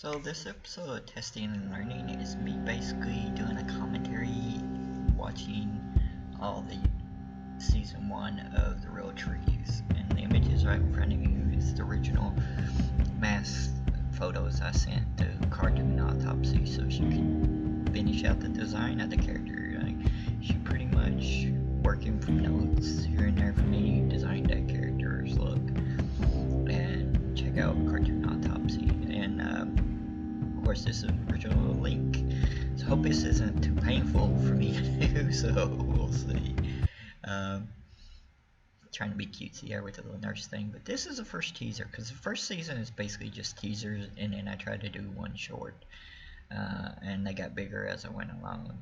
So this episode of Testing and Learning is me basically doing a commentary, watching all the season 1 of The Real Trees, and the images right in front of you is the original mask photos I sent to Cartoon Autopsy so she can finish out the design of the character. She pretty much working from notes here and there for me, designed that character's look. And check out Cartoon Autopsy. And of course, this is original link. So I hope this isn't too painful for me to do. So we'll see. Trying to be cutesy here with the little nurse thing, but this is the first teaser because the first season is basically just teasers, and then I tried to do one short, and they got bigger as I went along.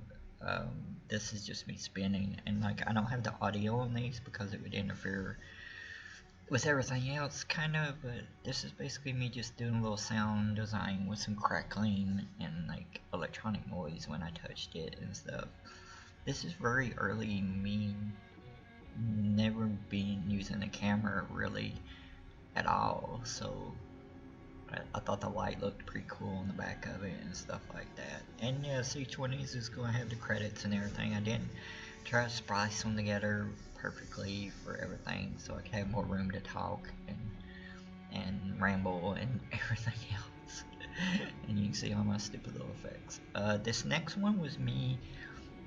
This is just me spinning, and like I don't have the audio on these because it would interfere with everything else, kind of. But this is basically me just doing a little sound design with some crackling and like electronic noise when I touched it and stuff. This is very early me never been using the camera really at all, so I thought the light looked pretty cool on the back of it and stuff like that. And yes, each one of these is going to have the credits and everything. I didn't try to splice them together perfectly for everything so I could have more room to talk and ramble and everything else. And you can see all my stupid little effects. This next one was me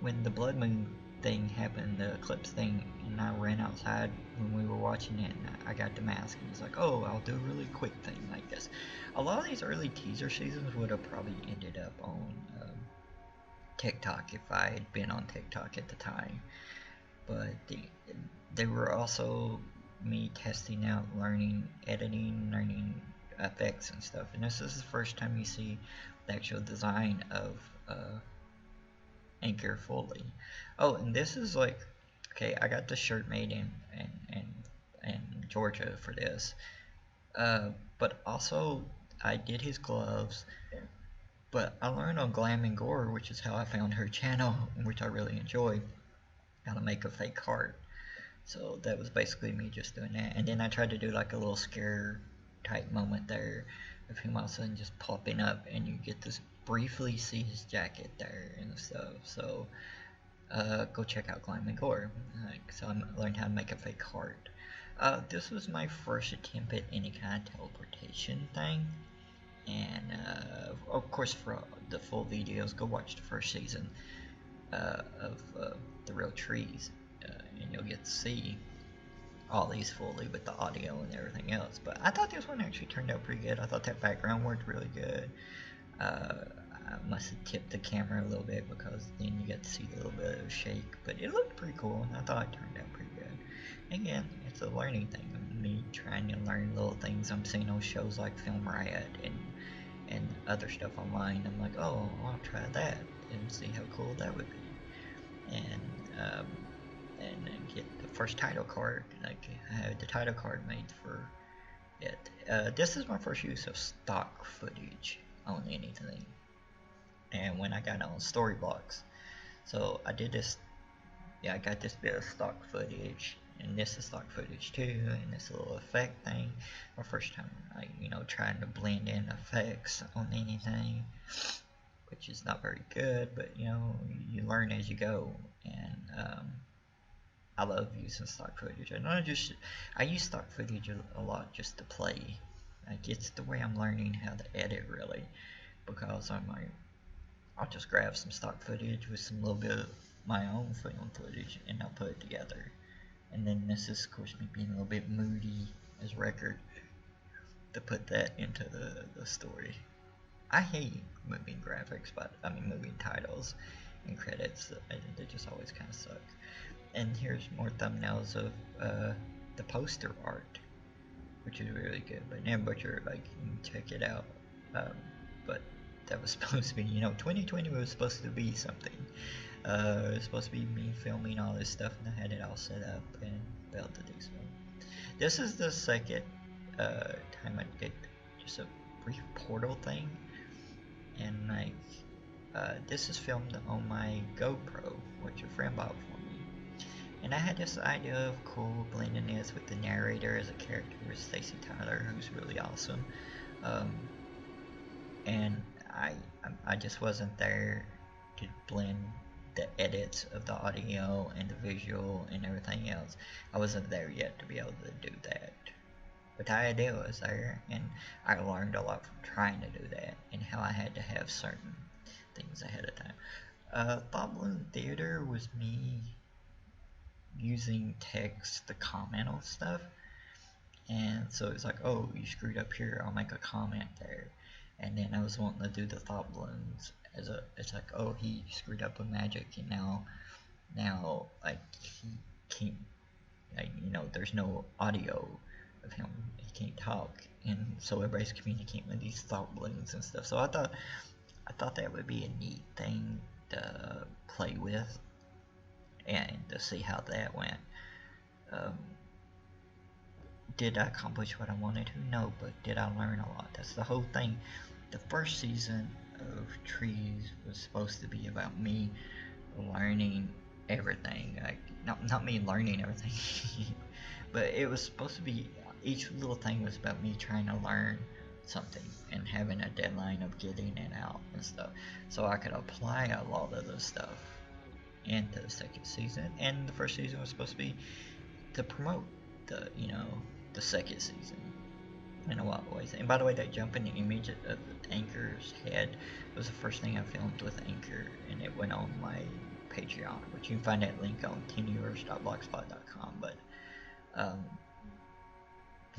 when the blood moon thing happened, the eclipse thing, and I ran outside when we were watching it, and I got the mask and was like, oh, I'll do a really quick thing like this. A lot of these early teaser seasons would have probably ended up on TikTok if I had been on TikTok at the time, but they were also me testing out, learning editing, learning effects and stuff, and this is the first time you see the actual design of Anchor fully. Oh, and this is like, okay, I got the shirt made in Georgia for this, but also I did his gloves, but I learned on Glam and Gore, which is how I found her channel, which I really enjoy, how to make a fake heart. So that was basically me just doing that, and then I tried to do like a little scare type moment there of him all of a sudden just popping up, and you get this briefly see his jacket there and stuff. So go check out Glam and Gore. So I learned how to make a fake heart. This was my first attempt at any kind of teleportation thing, and of course for the full videos, go watch the first season of The Real Trees, and you'll get to see all these fully with the audio and everything else. But I thought this one actually turned out pretty good. I thought that background worked really good. I must have tipped the camera a little bit because then you get to see a little bit of shake, but it looked pretty cool, and I thought it turned out pretty good. Again, it's a learning thing, me trying to learn little things I'm seeing on shows like Film Riot and other stuff online. I'm like, oh, I'll try that and see how cool that would be, and get the first title card. Like, I had the title card made for it. This is my first use of stock footage on anything, and when I got on Storyblocks, so I did this. Yeah, I got this bit of stock footage, and this is stock footage too, and this little effect thing. My first time, like, trying to blend in effects on anything, which is not very good, but you learn as you go. And I love using stock footage. And I use stock footage a lot just to play. Like, it's the way I'm learning how to edit, really, because I'm like, I'll just grab some stock footage with some little bit of my own film footage, and I'll put it together. And then this is, of course, me being a little bit moody as record to put that into the story. I hate moving graphics, but I mean moving titles and credits. They just always kind of suck. And here's more thumbnails of the poster art, which is really good. But now Butcher, like, you can check it out. But that was supposed to be, 2020 was supposed to be something. It was supposed to be me filming all this stuff, and I had it all set up and failed to do so. This is the second time I did just a brief portal thing, and like, this is filmed on my GoPro, which a friend bought for me. And I had this idea of cool blending this with the narrator as a character with Stacy Tyler, who's really awesome. and I just wasn't there to blend the edits of the audio and the visual and everything else. I wasn't there yet to be able to do that. But the idea was there, and I learned a lot from trying to do that, and how I had to have certain things ahead of time. Thought Balloon Theater was me using text to comment on stuff, and so it's like, oh, you screwed up here, I'll make a comment there. And then I was wanting to do the thought balloons as a, it's like, oh, he screwed up with magic, and now like he can't, like, you know, there's no audio of him, he can't talk, and so everybody's communicating with these thought balloons and stuff. So I thought that would be a neat thing to play with and to see how that went. Did I accomplish what I wanted to? No, but did I learn a lot? That's the whole thing. The first season of Trees was supposed to be about me learning everything. Like, not me learning everything, but it was supposed to be, each little thing was about me trying to learn something and having a deadline of getting it out and stuff, so I could apply a lot of the stuff into the second season. And the first season was supposed to be to promote the, you know, the second season in a lot of ways. And by the way, that jump in the image of Anchor's head was the first thing I filmed with Anchor, and it went on my Patreon, which you can find that link on teenuniverse.blogspot.com. But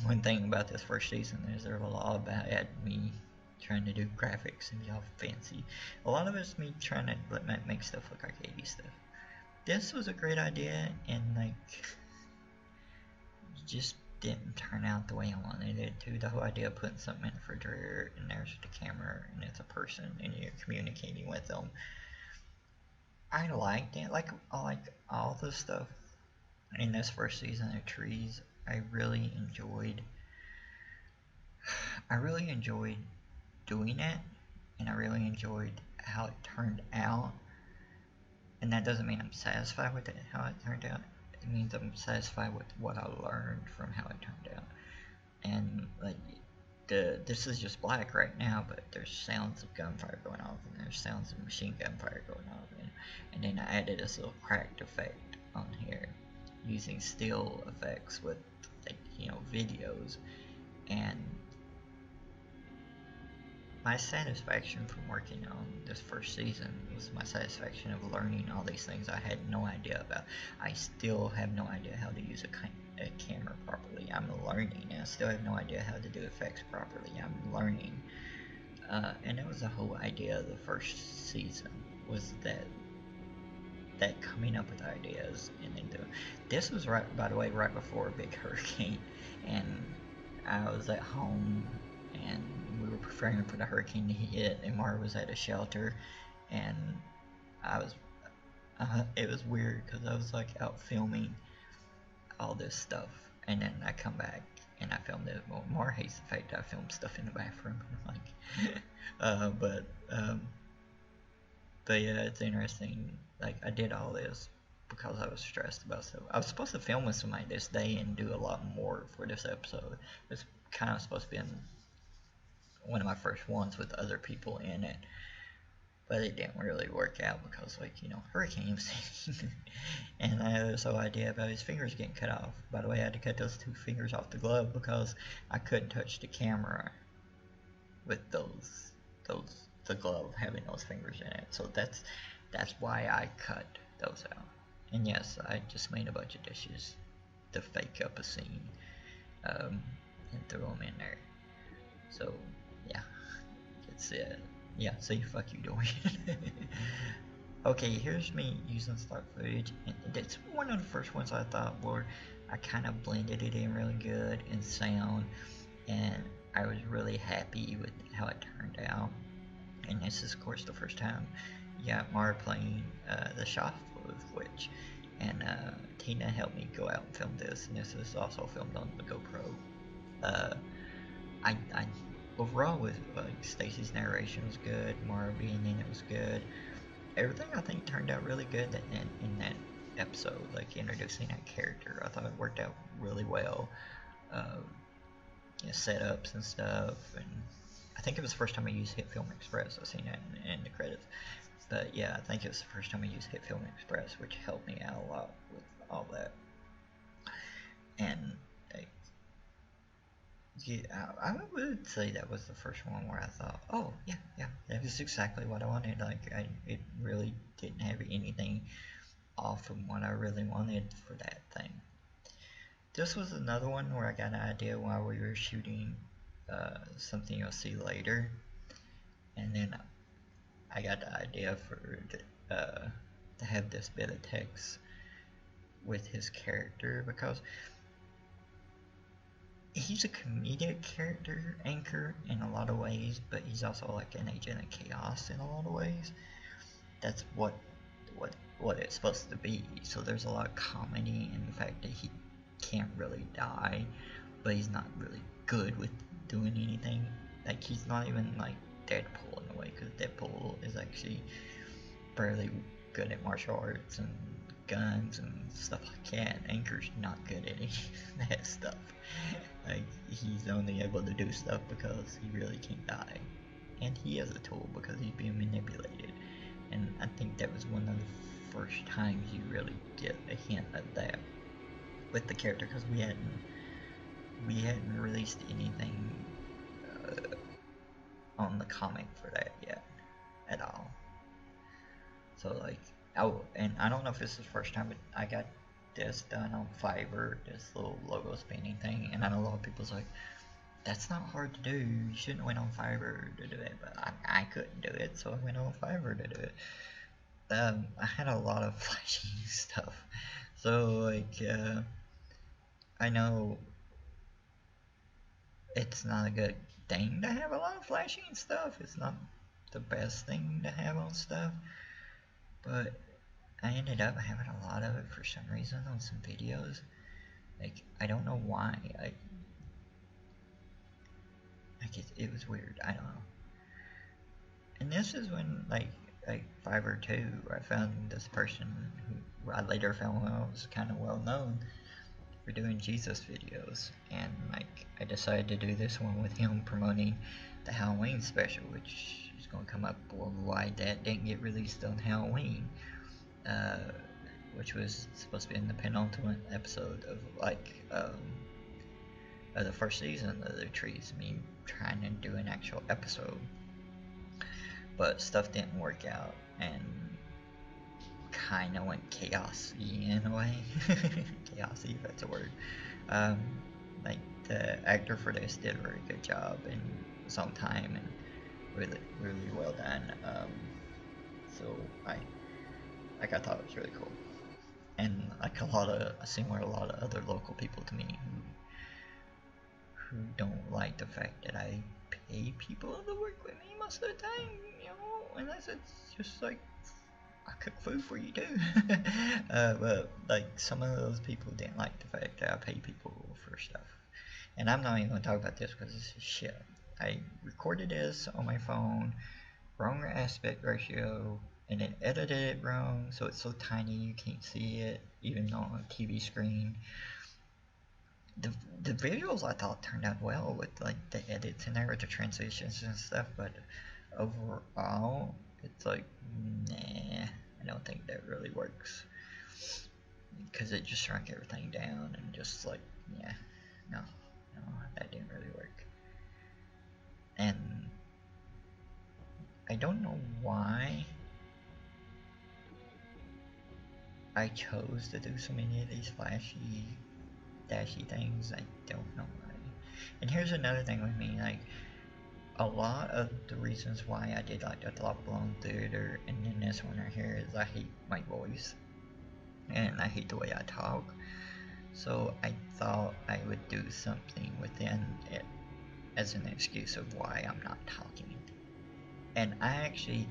one thing about this first season is there's a lot about me trying to do graphics and be all fancy. A lot of it's me trying to make stuff look like 80s stuff. This was a great idea, and like, just didn't turn out the way I wanted it to. The whole idea of putting something in the refrigerator and there's the camera and it's a person and you're communicating with them, I liked it. Like all the stuff in this first season of Trees, I really enjoyed doing it, and I really enjoyed how it turned out. And that doesn't mean I'm satisfied with it, how it turned out. It means I'm satisfied with what I learned from how it turned out. And like, this is just black right now, but there's sounds of gunfire going off, and there's sounds of machine gun fire going off, and then I added this little cracked effect on here using still effects with, like, you know, videos. And my satisfaction from working on this first season was my satisfaction of learning all these things I had no idea about. I still have no idea how to use a camera properly. I'm learning, and I still have no idea how to do effects properly. I'm learning. And that was the whole idea of the first season, was that coming up with ideas and then doing. This was, right, by the way, right before a big hurricane, and I was at home, and we were preparing for the hurricane to hit, and Mara was at a shelter, and I was, it was weird because I was like out filming all this stuff, and then I come back and I filmed it. Well, Mara hates the fact that I filmed stuff in the bathroom, like, but yeah, it's interesting. Like, I did all this because I was stressed about stuff. I was supposed to film with somebody this day and do a lot more for this episode. It's kind of supposed to be one of my first ones with other people in it, but it didn't really work out because, like, you know, hurricanes. And I had this whole idea about his fingers getting cut off. By the way, I had to cut those 2 fingers off the glove because I couldn't touch the camera with the glove having those fingers in it. So that's why I cut those out. And yes, I just made a bunch of dishes to fake up a scene, and threw them in there. So yeah, it's yeah, so fuck you, Dorian. Okay, here's me using stock footage, and it's one of the first ones I thought where I kind of blended it in really good in sound, and I was really happy with how it turned out. And this is, of course, the first time you got Mara playing the shop with Witch, and Tina helped me go out and film this, and this is also filmed on the GoPro. I overall, with like Stacy's narration was good, Mara being in it was good. Everything, I think, turned out really good in that episode, like introducing that character. I thought it worked out really well. You know, setups and stuff, and I think it was the first time I used Hit Film Express. I've seen that in the credits. But yeah, I think it was the first time I used Hit Film Express, which helped me out a lot with all that. And yeah, I would say that was the first one where I thought, oh yeah, that was exactly what I wanted. Like it really didn't have anything off from what I really wanted for that thing. This was another one where I got an idea while we were shooting something you'll see later, and then I got the idea to have this bit of text with his character, because he's a comedic character anchor in a lot of ways, but he's also like an agent of chaos in a lot of ways. That's what it's supposed to be. So there's a lot of comedy in the fact that he can't really die, but he's not really good with doing anything. Like, he's not even like Deadpool in a way, because Deadpool is actually fairly good at martial arts and guns and stuff like that. Anchor's not good at any of that stuff. Like, he's only able to do stuff because he really can't die, and he is a tool because he's being manipulated. And I think that was one of the first times you really get a hint of that with the character, because we hadn't released anything on the comic for that yet at all. So like, and I don't know if this is the first time, but I got this done on Fiverr, this little logo painting thing, and I know a lot of people's like, that's not hard to do, you shouldn't have went on Fiverr to do it, but I couldn't do it, so I went on Fiverr to do it. I had a lot of flashy stuff, so like, I know it's not a good thing to have a lot of flashy stuff, it's not the best thing to have on stuff, but I ended up having a lot of it for some reason on some videos. Like, I don't know why. It was weird. I don't know. And this is when like Fiverr too, I found this person who I later found out was kind of well known for doing Jesus videos, and like I decided to do this one with him promoting the Halloween special, which is going to come up why that didn't get released on Halloween. Which was supposed to be in the penultimate episode of like of the first season of the Trees, me trying to do an actual episode, but stuff didn't work out and kind of went chaosy in a way. Chaosy, if that's a word. Like, the actor for this did a very good job and was on time and really well done. So I thought it was really cool, and like I seem like a lot of other local people to me who don't like the fact that I pay people to work with me most of the time, you know, unless it's just like I cook food for you too. But like, some of those people didn't like the fact that I pay people for stuff, and I'm not even gonna talk about this because this is shit. I recorded this on my phone, wrong aspect ratio, and then edited it wrong, so it's so tiny you can't see it even on a TV screen. The visuals I thought turned out well with like the edits in there with the transitions and stuff, but overall it's like, nah, I don't think that really works, because it just shrunk everything down and just like, yeah, no, that didn't really work. And I don't know why I chose to do so many of these flashy, dashy things. I don't know why. And here's another thing with me, like, a lot of the reasons why I did like the Thought Blown Theater and then this one right here is I hate my voice and I hate the way I talk. So I thought I would do something within it as an excuse of why I'm not talking. And I actually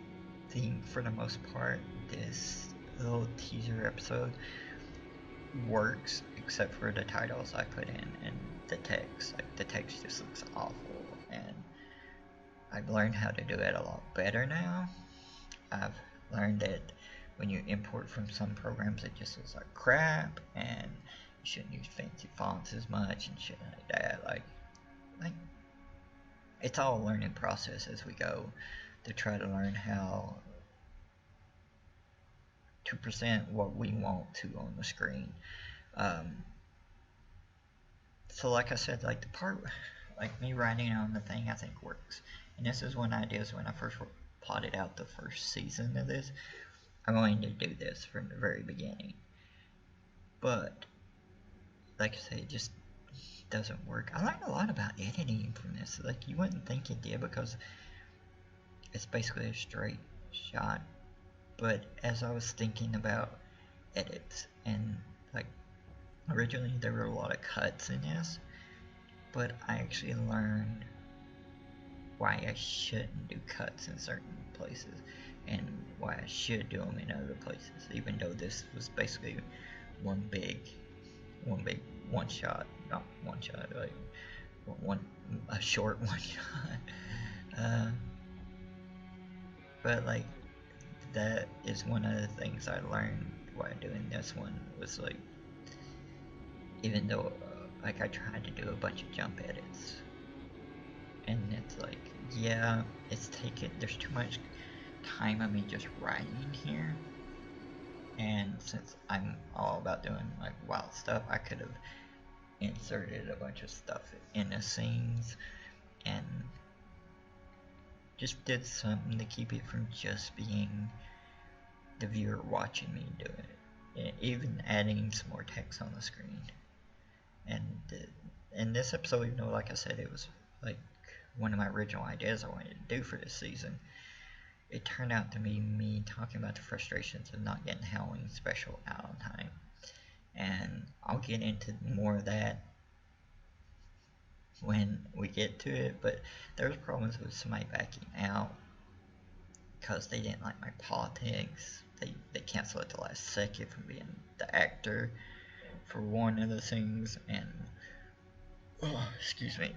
think for the most part this little teaser episode works, except for the titles I put in and the text. Like, the text just looks awful, and I've learned how to do it a lot better now. I've learned that when you import from some programs it just looks like crap, and you shouldn't use fancy fonts as much and shit like that. Like it's all a learning process as we go to try to learn how to present what we want to on the screen. So like I said, like the part, like me writing on the thing, I think works. And this is one idea is when I first plotted out the first season of this, I'm going to do this from the very beginning. But like I say, it just doesn't work. I learned a lot about editing from this. Like you wouldn't think it did because it's basically a straight shot. But as I was thinking about edits and like originally there were a lot of cuts in this, but I actually learned why I shouldn't do cuts in certain places and why I should do them in other places, even though this was basically one shot, not one shot, like a short one shot. But like that is one of the things I learned while doing this one was like, even though like I tried to do a bunch of jump edits, and it's like, yeah, it's taken, there's too much time of me just writing here, and since I'm all about doing like wild stuff, I could have inserted a bunch of stuff in the scenes and just did something to keep it from just being the viewer watching me do it, and even adding some more text on the screen. And in this episode, even though like I said it was like one of my original ideas I wanted to do for this season, it turned out to be me talking about the frustrations of not getting Halloween special out on time. And I'll get into more of that when we get to it, but there was problems with somebody backing out because they didn't like my politics. They canceled at the last second from being the actor for one of the things, and excuse me,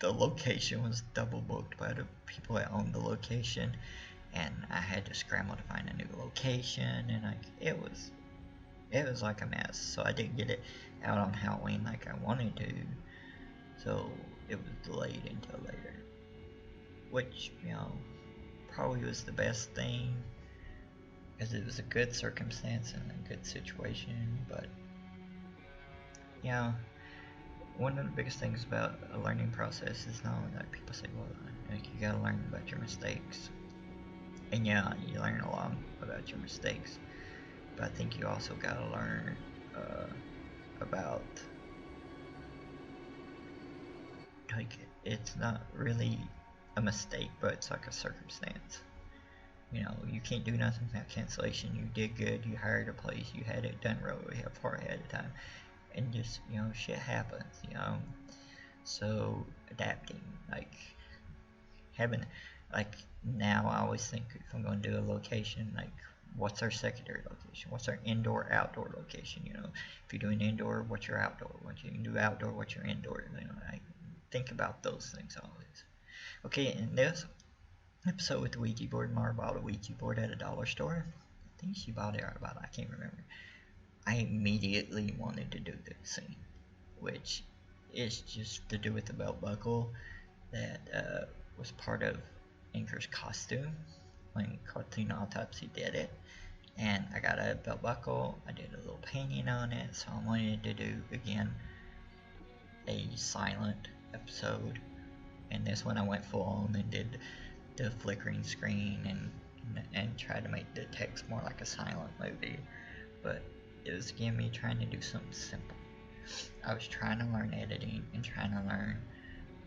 the location was double booked by the people that owned the location, and I had to scramble to find a new location, and like it was like a mess. So I didn't get it out on Halloween like I wanted to, so it was delayed until later, which, you know, probably was the best thing because it was a good circumstance and a good situation. But yeah, one of the biggest things about a learning process is not only that people say, well, like, you gotta learn about your mistakes, and yeah, you learn a lot about your mistakes, but I think you also gotta learn about, like, it's not really a mistake, but it's like a circumstance. You know, you can't do nothing about cancellation. You did good, you hired a place, you had it done really far ahead of time, and just, you know, shit happens, you know. So adapting, like having, like now I always think if I'm going to do a location, like what's our secondary location, what's our indoor outdoor location, you know. If you're doing indoor, what's your outdoor, what you can do outdoor, what's your indoor, you know. I think about those things always. Okay, in this episode with the Ouija board, Mara bought a Ouija board at a dollar store. I think she bought it about, I can't remember. I immediately wanted to do this scene, which is just to do with the belt buckle that was part of Anchor's costume when cartoon Autopsy did it. And I got a belt buckle, I did a little painting on it, so I wanted to do again a silent episode. And this one I went full on and did the flickering screen and tried to make the text more like a silent movie. But it was again me trying to do something simple. I was trying to learn editing and trying to learn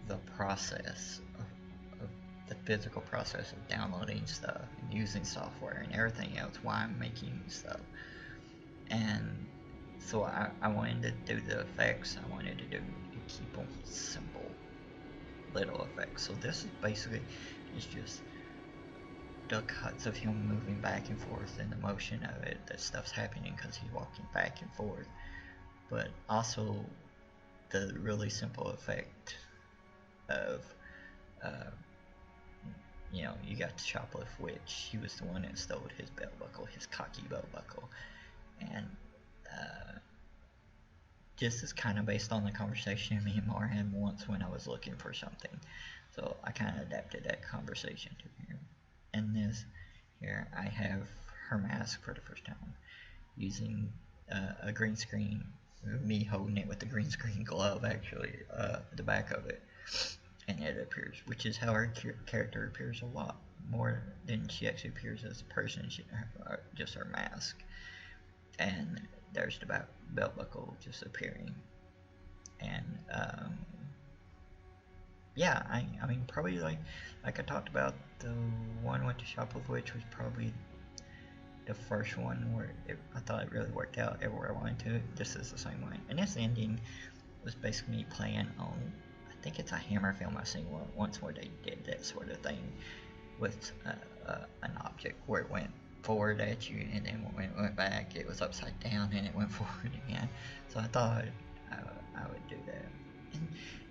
the process of the physical process of downloading stuff and using software and everything else while I'm making stuff. And so I wanted to do the effects. I wanted to keep them simple little effects. So this is basically is just the cuts of him moving back and forth and the motion of it, that stuff's happening because he's walking back and forth, but also the really simple effect of you know, you got the shoplift witch. He was the one that stole his belt buckle, his cocky belt buckle, and this is kind of based on the conversation me and Mara had once when I was looking for something. So I kind of adapted that conversation to here. And this here, I have her mask for the first time using a green screen, me holding it with the green screen glove actually, the back of it, and it appears, which is how her character appears a lot more than she actually appears as a person, just her mask. And there's the belt buckle just appearing. And yeah, I mean, probably like I talked about, the one with the shop of which was probably the first one where I thought it really worked out everywhere I wanted to. This is the same way. And this ending was basically me playing on, I think it's a Hammer film I've seen once where they did that sort of thing with an object where it went forward at you, and then when it went back it was upside down and it went forward again. So I thought I would do that.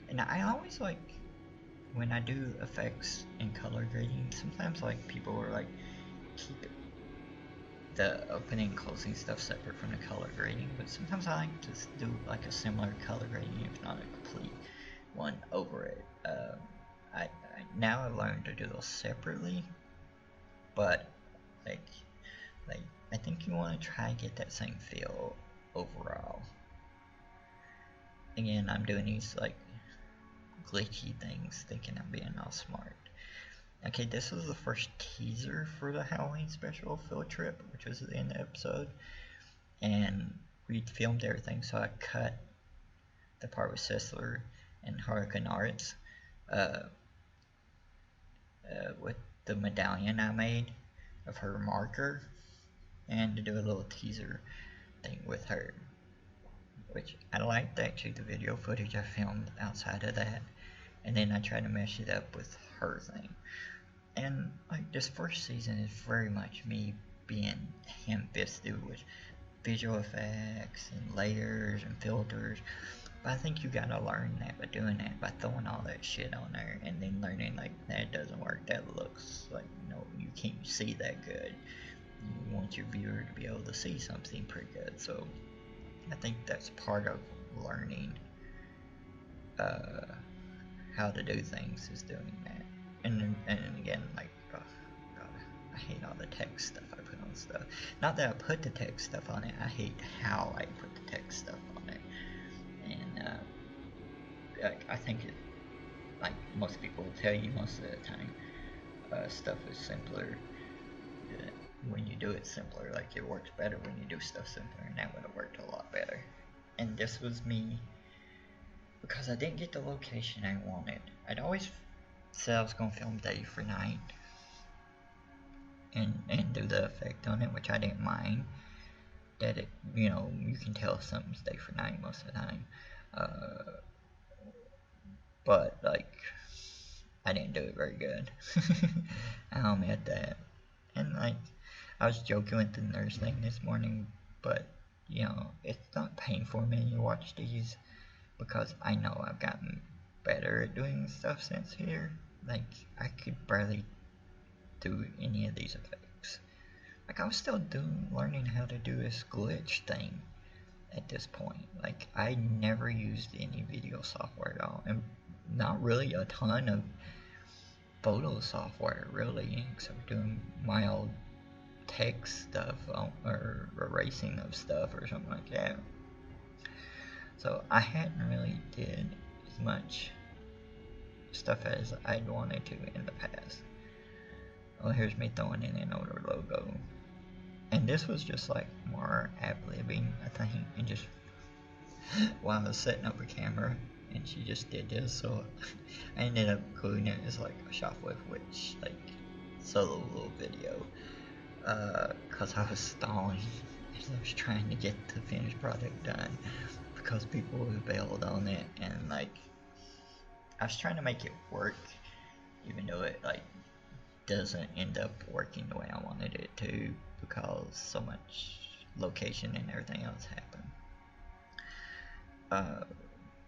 And I always like, when I do effects and color grading, sometimes like people are like, keep the opening and closing stuff separate from the color grading, but sometimes I like to do like a similar color grading, if not a complete one over it. Now I've learned to do those separately, but like I think you want to try and get that same feel overall. Again, I'm doing these like glitchy things thinking I'm being all smart. Okay, this was the first teaser for the Halloween special field trip, which was the end of the episode, and we filmed everything, so I cut the part with Sessler and Hurricane Arts with the medallion I made of her marker, and to do a little teaser thing with her, which I liked actually the video footage I filmed outside of that, and then I tried to mesh it up with her thing. And like, this first season is very much me being ham-fisted with visual effects and layers and filters, but I think you gotta learn that by doing that, by throwing all that shit on there and then learning like, that doesn't work, that looks like, you can't see that good. You want your viewer to be able to see something pretty good. So I think that's part of learning how to do things, is doing that. And again, like, oh god, I hate all the text stuff I put on stuff. Not that I put the text stuff on it, I hate how I put the text stuff on it. And I think it, like most people will tell you most of the time, stuff is simpler when you do it simpler. Like, it works better when you do stuff simpler, and that would have worked a lot better. And this was me, because I didn't get the location I wanted. I'd always said I was going to film day for night and do the effect on it, which I didn't mind. That it, you can tell something's day for night most of the time. But like, I didn't do it very good. I'll admit that. And like, I was joking with the nurse thing this morning, but it's not painful for me to watch these, because I know I've gotten better at doing stuff since here. Like, I could barely do any of these effects. Like, I was still learning how to do this glitch thing at this point. Like, I never used any video software at all, and not really a ton of photo software really, except doing my old text stuff or erasing of stuff or something like that. So I hadn't really did as much stuff as I'd wanted to in the past. Well, here's me throwing in an older logo, and this was just like more ad-libbing a thing, and just while I was setting up a camera, and she just did this, so I ended up including it as like a shop with which, like, solo little video, cause I was stalling as I was trying to get the finished product done, because people bailed on it, and like, I was trying to make it work, even though it like doesn't end up working the way I wanted it to, because so much location and everything else happened.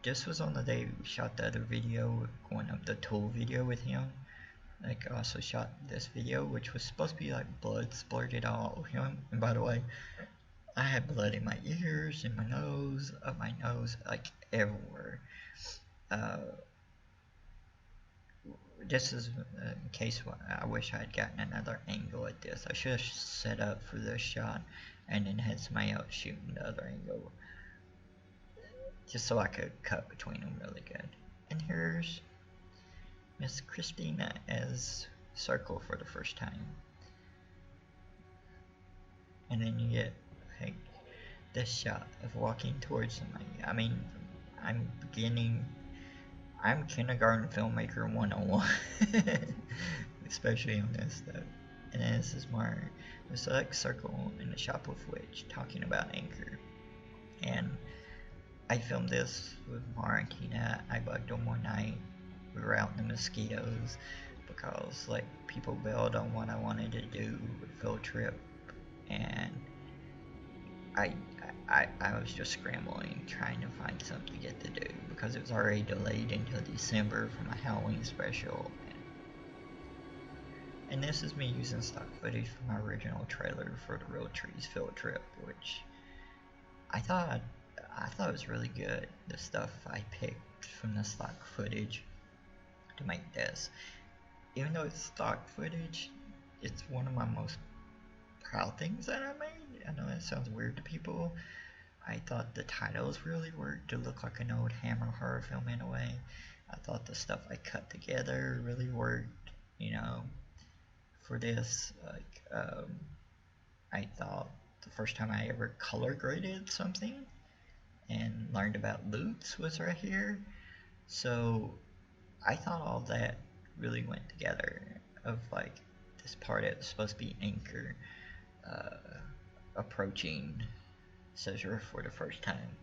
This was on the day we shot the other video, going up the tool video with him. Like, I also shot this video, which was supposed to be like blood splurted all over him. And by the way, I had blood in my ears, in my nose, up my nose, like everywhere. Uh, this is in case I wish I had gotten another angle at this. I should have set up for this shot and then had somebody else shooting the other angle, just so I could cut between them really good. And here's Miss Christina as Circle for the first time. And then you get like this shot of walking towards somebody. I mean, I'm kindergarten filmmaker 101, especially on this stuff. And then this is more, it's like Circle in the Shop with Witch talking about Anchor. And I filmed this with Mara and Tina. I bugged them one night. We were out in the mosquitoes because like people bailed on what I wanted to do with field trip, and I was just scrambling trying to find something to get to do because it was already delayed until December for my Halloween special. And this is me using stock footage from my original trailer for the Real Trees field trip, which I thought it was really good, the stuff I picked from the stock footage to make this. Even though it's stock footage, it's one of my most proud things that I made. I know that sounds weird to people. I thought the titles really worked to look like an old Hammer horror film in a way. I thought the stuff I cut together really worked, you know, for this. Like, I thought the first time I ever color graded something and learned about loops was right here. So I thought all that really went together, of like this part that was supposed to be Anchor approaching Cesar for the first time,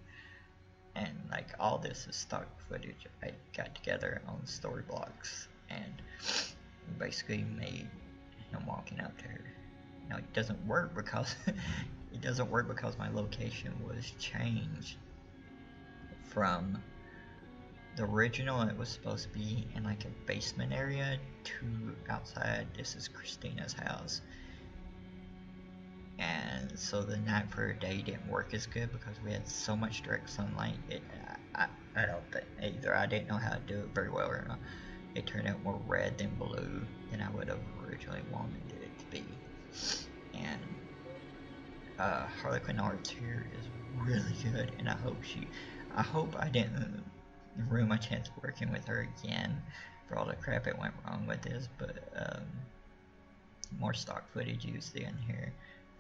and like all this is stock footage I got together on story blocks and basically made him walking out there. Now it doesn't work because my location was changed from the original. It was supposed to be in like a basement area to outside. This is Christina's house, and so the night for a day didn't work as good because we had so much direct sunlight. I don't think, either I didn't know how to do it very well or not, it turned out more red than blue than I would have originally wanted it to be. And Harlequin Arts here is really good, and I hope I didn't ruin my chance of working with her again for all the crap that went wrong with this. But more stock footage used in here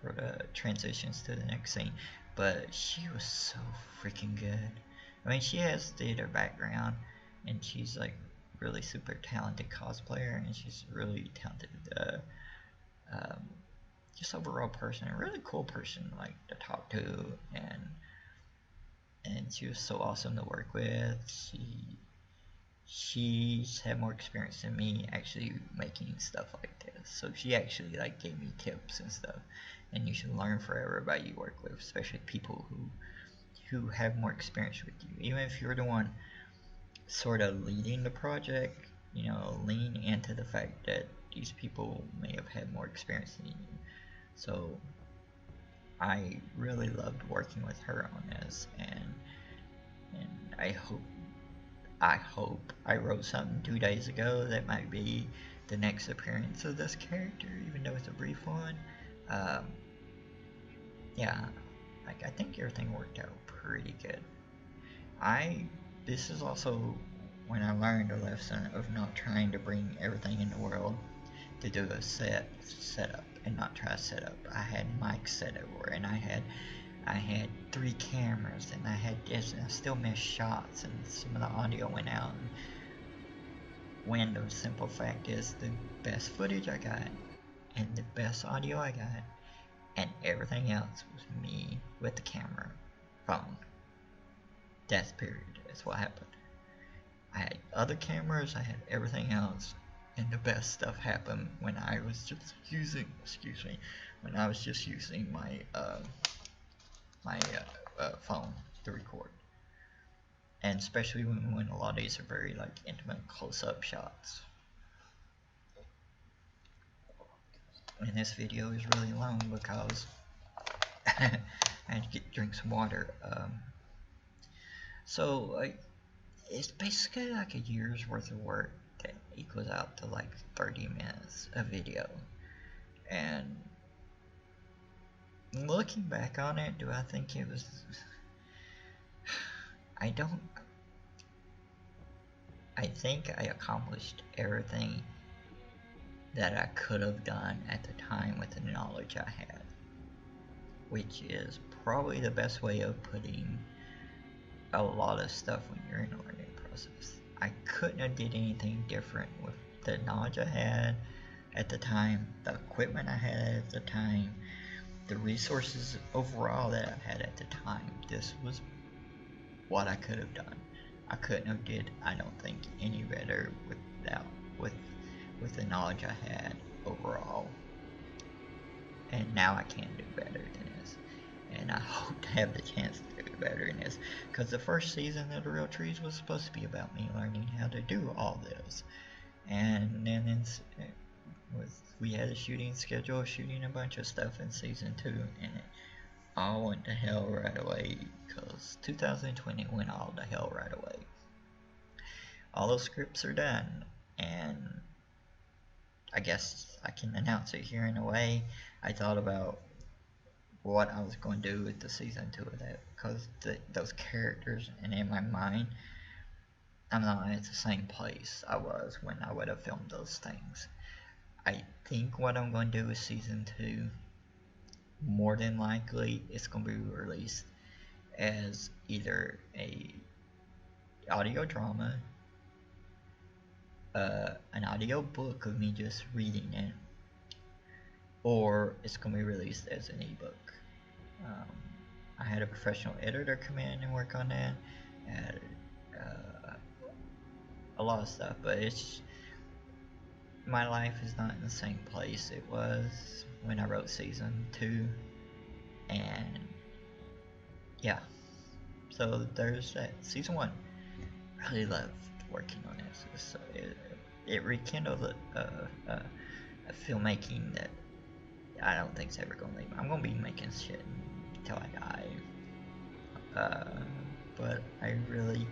for the transitions to the next scene. But she was so freaking good. I mean, she has theater background, and she's like really super talented cosplayer, and she's a really talented just overall person, a really cool person like to talk to, and she was so awesome to work with. She's had more experience than me actually making stuff like this, so she actually like gave me tips and stuff. And you should learn from everybody you work with, especially people who have more experience with you. Even if you're the one sort of leading the project, you know, lean into the fact that these people may have had more experience than you. So I really loved working with her on this, and I hope I wrote something 2 days ago that might be the next appearance of this character, even though it's a brief one. Yeah, like I think everything worked out pretty good. This is also when I learned a lesson of not trying to bring everything in the world to do a setup and not try to set up. I had mics set everywhere, and I had 3 cameras, and I had this, and I still missed shots, and some of the audio went out. And when the simple fact is, the best footage I got, and the best audio I got, and everything else was me with the camera, phone. That's period. That's what happened. I had other cameras, I had everything else, and the best stuff happened when I was just using, when I was just using my phone to record. And especially when a lot of these are very like intimate close-up shots. And this video is really long because I had to drink some water. So like, it's basically like a year's worth of work that equals out to like 30 minutes of video. And looking back on it, do I think it was? I don't. I think I accomplished everything that I could have done at the time with the knowledge I had, which is probably the best way of putting a lot of stuff when you're in a learning process. I couldn't have did anything different with the knowledge I had at the time, the equipment I had at the time, the resources overall that I had at the time. This was what I could have done. I couldn't have did, I don't think, any better without with the knowledge I had overall. And now I can do better than this. And I hope to have the chance to do better than this. Because the first season of The Real Trees was supposed to be about me learning how to do all this. And then we had a shooting schedule, shooting a bunch of stuff in season 2. And it all went to hell right away. Because 2020 went all to hell right away. All those scripts are done. And I guess I can announce it here in a way. I thought about what I was going to do with the season 2 of that, because those characters, and in my mind, I'm not at the same place I was when I would have filmed those things. I think what I'm going to do with season 2, more than likely, it's going to be released as either a audio drama, an audio book of me just reading it, or it's going to be released as an ebook. I had a professional editor come in and work on that, and a lot of stuff, but it's, my life is not in the same place it was when I wrote season 2, and yeah, so there's that. Season 1, really loved working on this. So it rekindled a filmmaking that I don't think it's ever gonna leave. I'm gonna be making shit until I die. But I really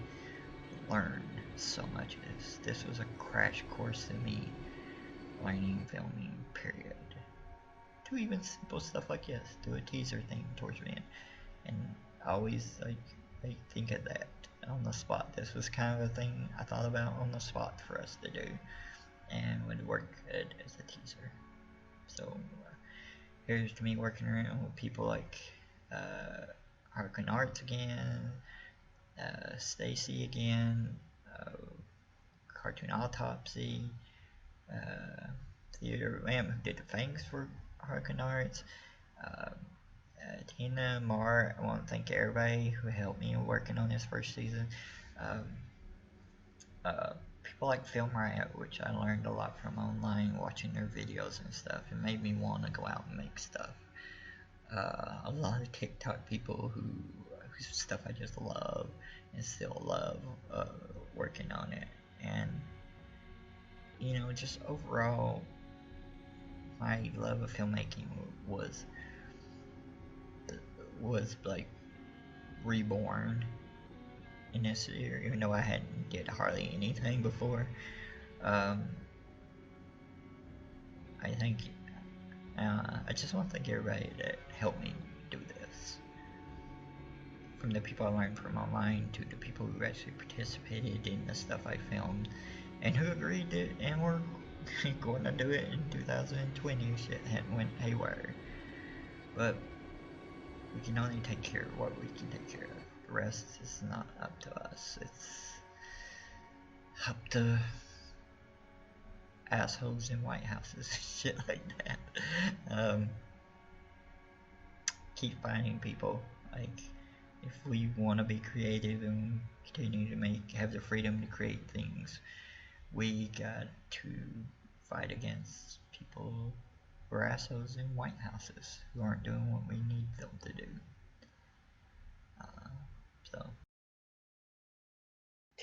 learned so much of this. This was a crash course in me learning filming, period. To even simple stuff like this, do a teaser thing towards me, and I always like think of that on the spot. This was kind of a thing I thought about on the spot for us to do, and would work good as a teaser. So here's to me working around with people like Harkin Arts again, Stacy again, Cartoon Autopsy, Theater Lamb, who did the fangs for Harkin Arts, Tina, Mar. I want to thank everybody who helped me working on this first season. People like Film Riot, which I learned a lot from online, watching their videos and stuff. It made me want to go out and make stuff. A lot of TikTok people whose stuff I just love and still love working on it. And you know, just overall, my love of filmmaking was like reborn in this year, even though I hadn't did hardly anything before. I think I just want to thank everybody that helped me do this, from the people I learned from online to the people who actually participated in the stuff I filmed and who agreed to and were going to do it in 2020 if shit hadn't went haywire. But we can only take care of what we can take care of. The rest is not up to us. It's up to assholes in White Houses, shit like that. Keep finding people. Like, if we want to be creative and continue to have the freedom to create things, we got to fight against people who are assholes in White Houses who aren't doing what we need them to do. So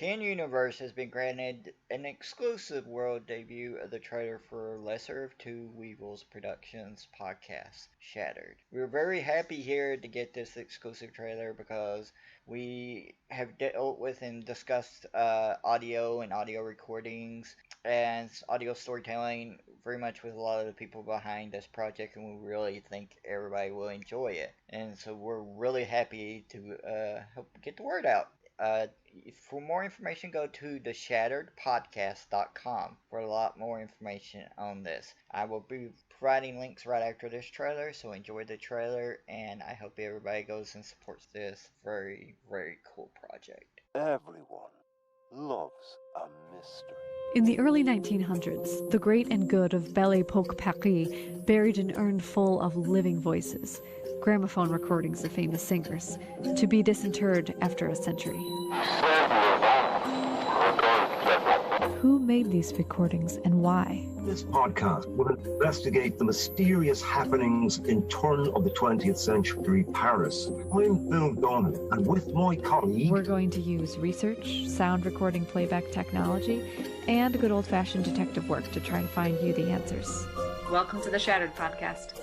Ten Universe has been granted an exclusive world debut of the trailer for Lesser of Two Weevils Productions podcast, Shattered. We're very happy here to get this exclusive trailer because we have dealt with and discussed audio and audio recordings and audio storytelling very much with a lot of the people behind this project, and we really think everybody will enjoy it. And so we're really happy to help get the word out. For more information, go to theshatteredpodcast.com for a lot more information on this. I will be providing links right after this trailer, so enjoy the trailer, and I hope everybody goes and supports this very, very cool project. Everyone loves a mystery. In the early 1900s, the great and good of Belle Époque Paris buried an urn full of living voices, gramophone recordings of famous singers, to be disinterred after a century. Who made these recordings and why? This podcast will investigate the mysterious happenings in turn of the 20th century Paris. I'm Phil Donnan, and with my colleague... We're going to use research, sound recording playback technology, and good old-fashioned detective work to try to find you the answers. Welcome to the Shattered Podcast.